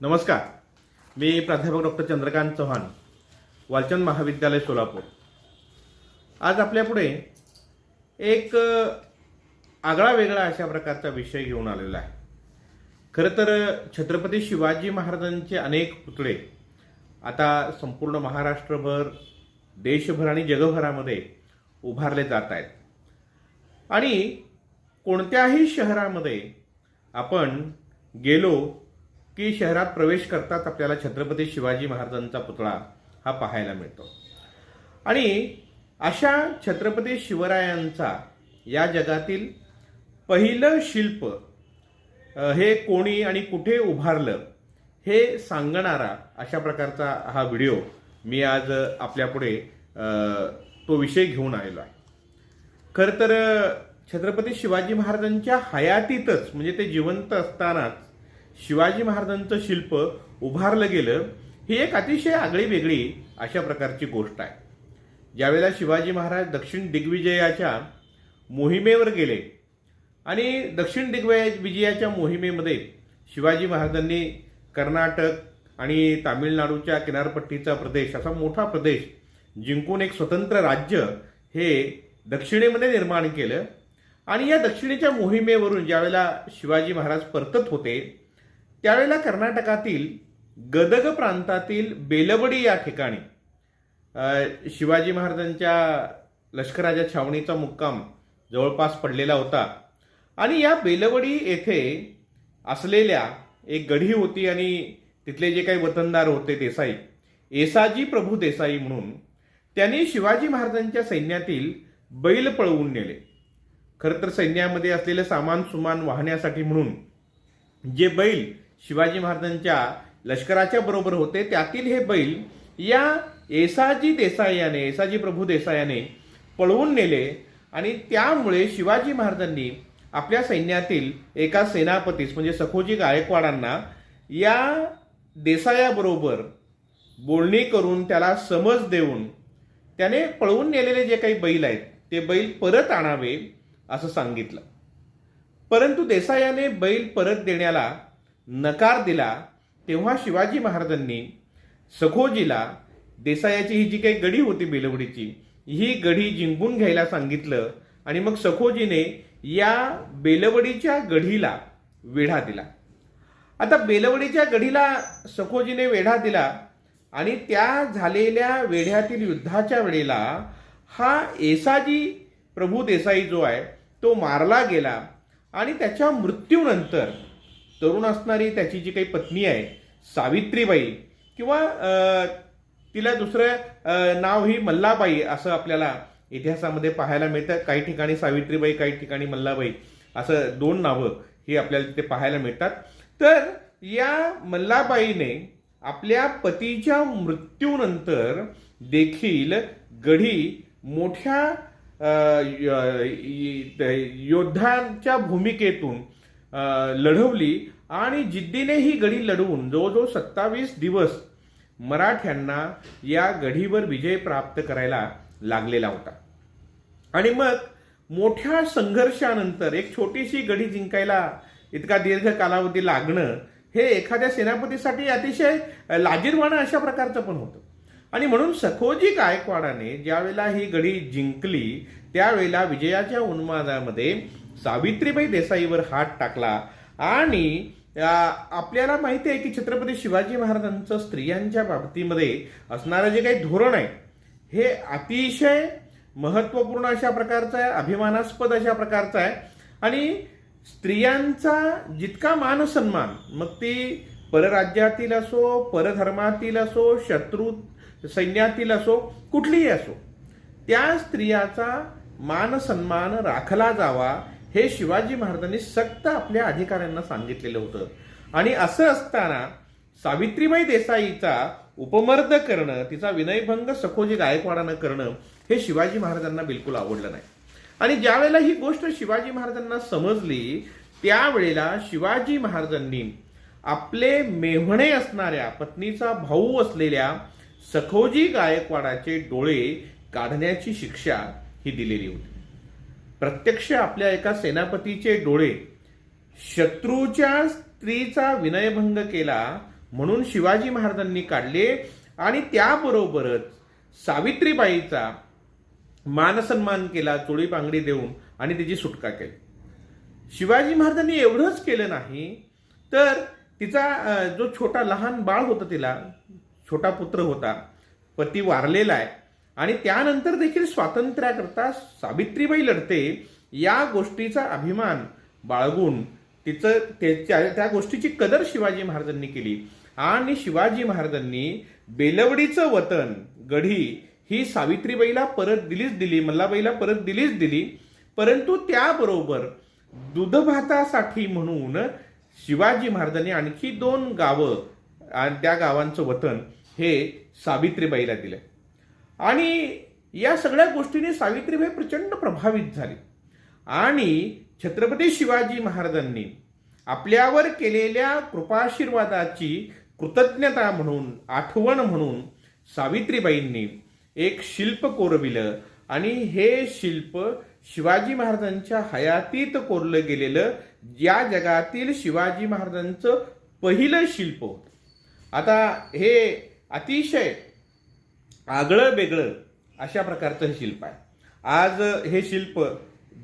नमस्कार. मी प्राध्यापक डॉक्टर चंद्रकांत चव्हाण, वालचंद महाविद्यालय सोलापूर. आज आपल्यापुढे एक आगळा वेगळा अशा प्रकारचा विषय घेऊन आलेला आहे. खरं तर छत्रपती शिवाजी महाराजांचे अनेक पुतळे आता संपूर्ण महाराष्ट्रभर, देशभर आणि जगभरामध्ये उभारले जात आहेत. आणि कोणत्याही शहरामध्ये आपण गेलो की शहरात प्रवेश करताच आपल्याला छत्रपती शिवाजी महाराजांचा पुतळा हा पाहायला मिळतो. आणि अशा छत्रपती शिवरायांचा या जगातील पहिलं शिल्प हे कोणी आणि कुठे उभारलं हे सांगणारा अशा प्रकारचा हा व्हिडिओ मी आज आपल्यापुढे तो विषय घेऊन आलेलो आहे. खरं तर छत्रपती शिवाजी महाराजांच्या हयातीतच म्हणजे ते जिवंत असतानाच शिवाजी महाराजांचं शिल्प उभारलं गेलं ही एक अतिशय आगळी वेगळी अशा प्रकारची गोष्ट आहे. ज्यावेळेला शिवाजी महाराज दक्षिण दिग्विजयाच्या मोहिमेवर गेले आणि दक्षिण दिग्विजयाच्या मोहिमेमध्ये शिवाजी महाराजांनी कर्नाटक आणि तामिळनाडूच्या किनारपट्टीचा प्रदेश असा मोठा प्रदेश जिंकून एक स्वतंत्र राज्य हे दक्षिणेमध्ये निर्माण केलं. आणि या दक्षिणेच्या मोहिमेवरून ज्यावेळेला शिवाजी महाराज परतत होते त्यावेळेला कर्नाटकातील गदग प्रांतातील बेलवडी या ठिकाणी शिवाजी महाराजांच्या लष्कराच्या छावणीचा मुक्काम जवळपास पडलेला होता. आणि या बेलवडी येथे असलेल्या एक गढी होती आणि तिथले जे काही वतनदार होते देसाई, येसाजी प्रभू देसाई म्हणून, त्यांनी शिवाजी महाराजांच्या सैन्यातील बैल पळवून नेले. खरं तर सैन्यामध्ये असलेलं सामान सुमान वाहण्यासाठी म्हणून जे बैल शिवाजी महाराजांच्या लष्कराच्या बरोबर होते त्यातील हे बैल या येसाजी प्रभू देसायाने पळवून नेले. आणि त्यामुळे शिवाजी महाराजांनी आपल्या सैन्यातील एका सेनापतीस म्हणजे सखोजी गायकवाडांना या देसायाबरोबर बोलणी करून त्याला समज देऊन त्याने पळवून नेलेले जे काही बैल आहेत ते बैल परत आणावे असं सांगितलं. परंतु देसायाने बैल परत देण्याला नकार दिला. तेव्हा शिवाजी महाराजांनी सखोजीला देसायाची ही जी काही गढी होती बेलवडीची ही गढी जिंकून घ्यायला सांगितलं. आणि मग सखोजीने या बेलवडीच्या गढीला वेढा दिला. आता बेलवडीच्या गढीला सखोजीने वेढा दिला आणि त्या झालेल्या वेढ्यातील युद्धाच्या वेळेला हा येसाजी प्रभू देसाई जो आहे तो मारला गेला. आणि त्याच्या मृत्यूनंतर तरुण असणारी त्याची जी काही पत्नी आहे सावित्रीबाई किंवा तिला दुसरं नाव ही मल्लाबाई असं आपल्याला इतिहासामध्ये पाहायला मिळतं. काही ठिकाणी सावित्रीबाई, काही ठिकाणी मल्लाबाई असं दोन नावं ही आपल्याला तिथे पाहायला मिळतात. तर या मल्लाबाईने आपल्या पतीच्या मृत्यूनंतर देखील गढी मोठ्या योद्ध्यांच्या भूमिकेतून लढवली आणि जिद्दीने ही गढी लढवून जवळजवळ 27 दिवस मराठ्यांना या गढीवर विजय प्राप्त करायला लागलेला होता. आणि मग मोठ्या संघर्षानंतर एक छोटीशी गढी जिंकायला इतका दीर्घ कालावधी लागणं हे एखाद्या सेनापतीसाठी अतिशय लाजिरवाणं अशा प्रकारचं पण होतं. आणि म्हणून सखोजी गायकवाडाने ज्यावेळेला ही गढी जिंकली त्यावेळेला विजयाच्या उन्मादामध्ये सावित्रीबाई देसाईवर हात टाकला. आणि आपल्याला माहिती आहे की छत्रपती शिवाजी महाराजांचं स्त्रियांच्या बाबतीमध्ये असणारं जे काही धोरण आहे हे अतिशय महत्त्वपूर्ण अशा प्रकारचं आहे, अभिमानास्पद अशा प्रकारचं आहे. आणि स्त्रियांचा जितका मान सन्मान मग ती परराज्यातील असो, परधर्मातील असो, शत्रू सैन्यातील असो, कुठलीही असो, त्या स्त्रियाचा मान सन्मान राखला जावा हे शिवाजी महाराजांनी सक्त आपल्या अधिकाऱ्यांना सांगितलेलं होतं. आणि असं असताना सावित्रीबाई देसाईचा उपमर्द करणं, तिचा विनयभंग सखोजी गायकवाडानं करणं हे शिवाजी महाराजांना बिलकुल आवडलं नाही. आणि ज्या वेळेला ही गोष्ट शिवाजी महाराजांना समजली त्यावेळेला शिवाजी महाराजांनी आपले मेव्हणे असणाऱ्या पत्नीचा भाऊ असलेल्या सखोजी गायकवाडाचे डोळे काढण्याची शिक्षा ही दिलेली होती. प्रत्यक्ष आपल्या एका सेनापतीचे डोळे शत्रूच्या स्त्रीचा विनयभंग केला म्हणून शिवाजी महाराजांनी काढले आणि त्याबरोबरच सावित्रीबाईचा मानसन्मान केला, चोळी पांगडी देऊन, आणि तिची सुटका केली. शिवाजी महाराजांनी एवढंच केलं नाही तर तिचा जो छोटा लहान बाळ होतं, तिला छोटा पुत्र होता, पती वारलेला आहे, आणि त्यानंतर देखील स्वातंत्र्याकरता सावित्रीबाई लढते या गोष्टीचा अभिमान बाळगून त्या गोष्टीची कदर शिवाजी महाराजांनी केली. आणि शिवाजी महाराजांनी बेलवडीचं वतन गढी ही सावित्रीबाईला परत दिली, मल्लाबाईला परत दिली. परंतु त्याबरोबर दूधभातासाठी म्हणून शिवाजी महाराजांनी आणखी 2 गावं आणि त्या गावांचं वतन हे सावित्रीबाईला दिलं. आणि या सगळ्या गोष्टीने सावित्रीबाई प्रचंड प्रभावित झाली आणि छत्रपती शिवाजी महाराजांनी आपल्यावर केलेल्या कृपाशीर्वादाची कृतज्ञता म्हणून, आठवण म्हणून सावित्रीबाईंनी एक शिल्प कोरविलं. आणि हे शिल्प शिवाजी महाराजांच्या हयातीत कोरलं गेलेलं या जगातील शिवाजी महाराजांचं पहिलं शिल्प होतं. आता हे अतिशय आगळं वेगळं अशा प्रकारचं हे शिल्प आहे. आज हे शिल्प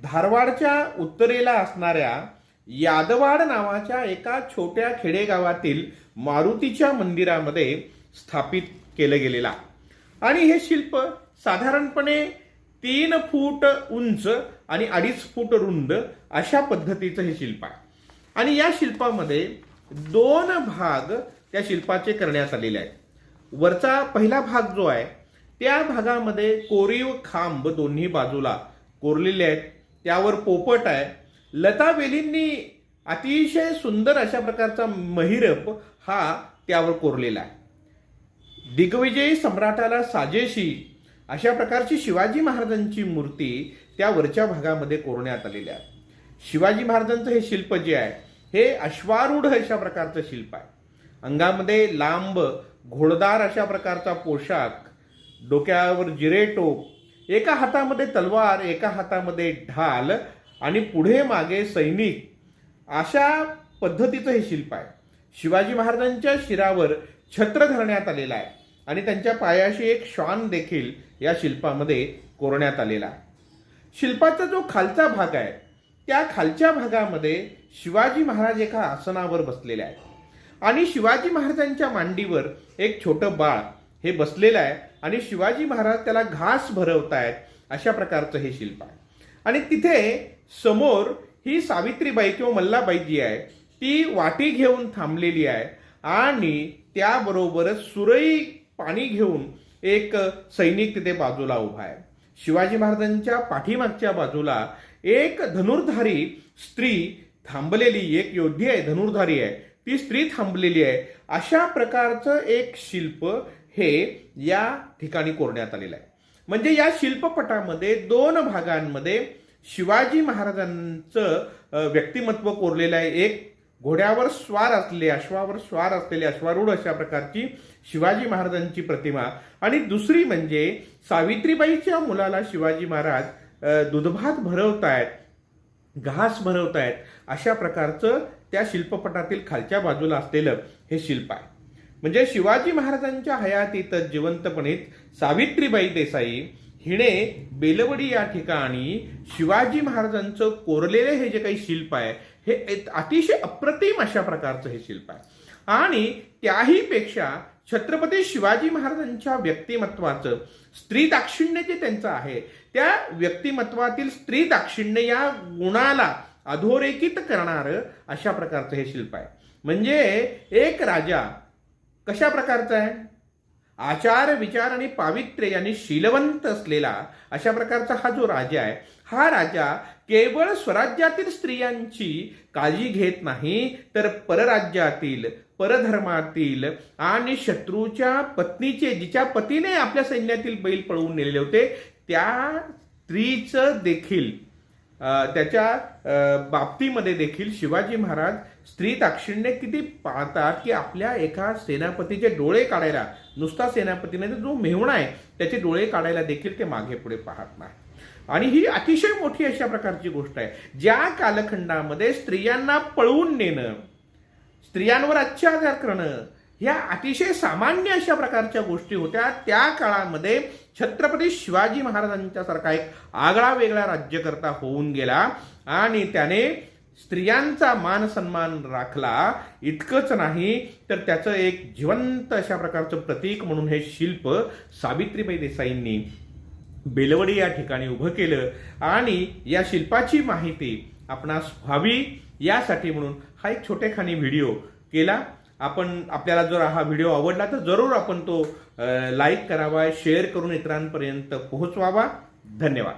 धारवाडच्या उत्तरेला असणाऱ्या यादवाड नावाच्या एका छोट्या खेडेगावातील मारुतीच्या मंदिरामध्ये स्थापित केलं गेलेलं आहे. आणि हे शिल्प साधारणपणे 3 फूट उंच आणि 2.5 फूट रुंद अशा पद्धतीचं हे शिल्प आहे. आणि या शिल्पामध्ये 2 भाग त्या शिल्पाचे करण्यात आलेले आहेत. वरचा पहिला भाग जो आहे त्या भागामध्ये कोरीव खांब दोन्ही बाजूला कोरलेले आहेत, त्यावर पोपट आहे, लता वेलींनी अतिशय सुंदर अशा प्रकारचा महिरप हा त्यावर कोरलेला आहे. दिग्विजयी सम्राटाला साजेशी अशा प्रकारची शिवाजी महाराजांची मूर्ती त्या वरच्या भागामध्ये कोरण्यात आलेली आहे. शिवाजी महाराजांचं हे शिल्प जे आहे हे अश्वारूढ अशा प्रकारचं शिल्प आहे. अंगामध्ये लांब घोडदार अशा प्रकारचा पोशाख, डोक्यावर जिरेटोप, एका हातामध्ये तलवार, एका हातामध्ये ढाल आणि पुढे मागे सैनिक अशा पद्धतीचं हे शिल्प आहे. शिवाजी महाराजांच्या शिरावर छत्र धरण्यात आलेला आहे आणि त्यांच्या पायाशी एक श्वान देखील या शिल्पामध्ये कोरण्यात आलेला आहे. शिल्पाचा जो खालचा भाग आहे त्या खालच्या भागामध्ये शिवाजी महाराज एका आसनावर बसलेले आहेत आणि शिवाजी महाराजांच्या मांडीवर एक छोटं बाळ हे बसलेलं आहे आणि शिवाजी महाराज त्याला घास भरवतायत अशा प्रकारचं हे शिल्प आहे. आणि तिथे समोर ही सावित्रीबाई किंवा मल्लाबाई जी आहे ती वाटी घेऊन थांबलेली आहे आणि त्याबरोबरच सुरई पाणी घेऊन एक सैनिक तिथे बाजूला उभा आहे. शिवाजी महाराजांच्या पाठीमागच्या बाजूला एक धनुर्धारी स्त्री थांबलेली, एक योद्धी आहे, धनुर्धारी आहे, ती स्त्री थांबलेली आहे. अशा प्रकारचं एक शिल्प हे या ठिकाणी कोरण्यात आलेलं आहे. म्हणजे या शिल्पपटामध्ये 2 भागांमध्ये शिवाजी महाराजांचं व्यक्तिमत्व कोरलेलं आहे. एक घोड्यावर स्वार असलेले, अश्वावर स्वार असलेले अश्वारूढ अशा प्रकारची शिवाजी महाराजांची प्रतिमा आणि दुसरी म्हणजे सावित्रीबाईच्या मुलाला शिवाजी महाराज दुधभात भरवतायत, घास भरवतायत अशा प्रकारचं त्या शिल्पपटातील खालच्या बाजूला असलेलं हे शिल्प आहे. म्हणजे शिवाजी महाराजांच्या हयातीतच जिवंतपणे सावित्रीबाई देसाई हिने बेलवडी या ठिकाणी शिवाजी महाराजांचं कोरलेले हे जे काही शिल्प आहे हे अतिशय अप्रतिम अशा प्रकारचं हे शिल्प आहे. आणि त्याही पेक्षा छत्रपती शिवाजी महाराजांच्या व्यक्तिमत्वाचं स्त्री दाक्षिण्य जे त्यांचं आहे त्या व्यक्तिमत्वातील स्त्री दाक्षिण्य या गुणाला अधोरेखित करणारं अशा प्रकारचं हे शिल्प आहे. म्हणजे एक राजा कशा प्रकारचा आहे, आचार विचार आणि पावित्र्य यांनी शीलवंत असलेला अशा प्रकारचा हा जो राजा आहे, हा राजा केवळ स्वराज्यातील स्त्रियांची काळजी घेत नाही तर परराज्यातील, परधर्मातील आणि शत्रूच्या पत्नीचे, जिच्या पतीने आपल्या सैन्यातील बैल पळवून नेलेले होते त्या स्त्रीचं देखील त्याच्या बाबतीमध्ये देखील शिवाजी महाराज स्त्री दाक्षिण्य किती पाहतात की आपल्या एका सेनापतीचे डोळे काढायला, नुसता सेनापतीने जो मेहुणा आहे त्याचे डोळे काढायला देखील ते मागे पुढे पाहत नाही. आणि ही अतिशय मोठी अशा प्रकारची गोष्ट आहे. ज्या कालखंडामध्ये स्त्रियांना पळवून नेणं, स्त्रियांवर अत्याचार करणं ह्या अतिशय सामान्य अशा प्रकारच्या गोष्टी होत्या. त्या काळामध्ये छत्रपती शिवाजी महाराजांच्या सारखा एक आगळा वेगळा राज्यकर्ता होऊन गेला आणि त्याने स्त्रियांचा मान सन्मान राखला. इतकंच नाही तर त्याचं एक जिवंत अशा प्रकारचं प्रतीक म्हणून हे शिल्प सावित्रीबाई देसाईंनी बेलवडी या ठिकाणी उभं केलं आणि या शिल्पाची माहिती आपणास व्हावी यासाठी म्हणून हा एक छोटेखानी व्हिडिओ केला. आपल्याला जर हा व्हिडिओ आवडला तर जरूर आपण तो लाईक करावा, शेअर करून इतरांपर्यंत पोहोचवावा. धन्यवाद.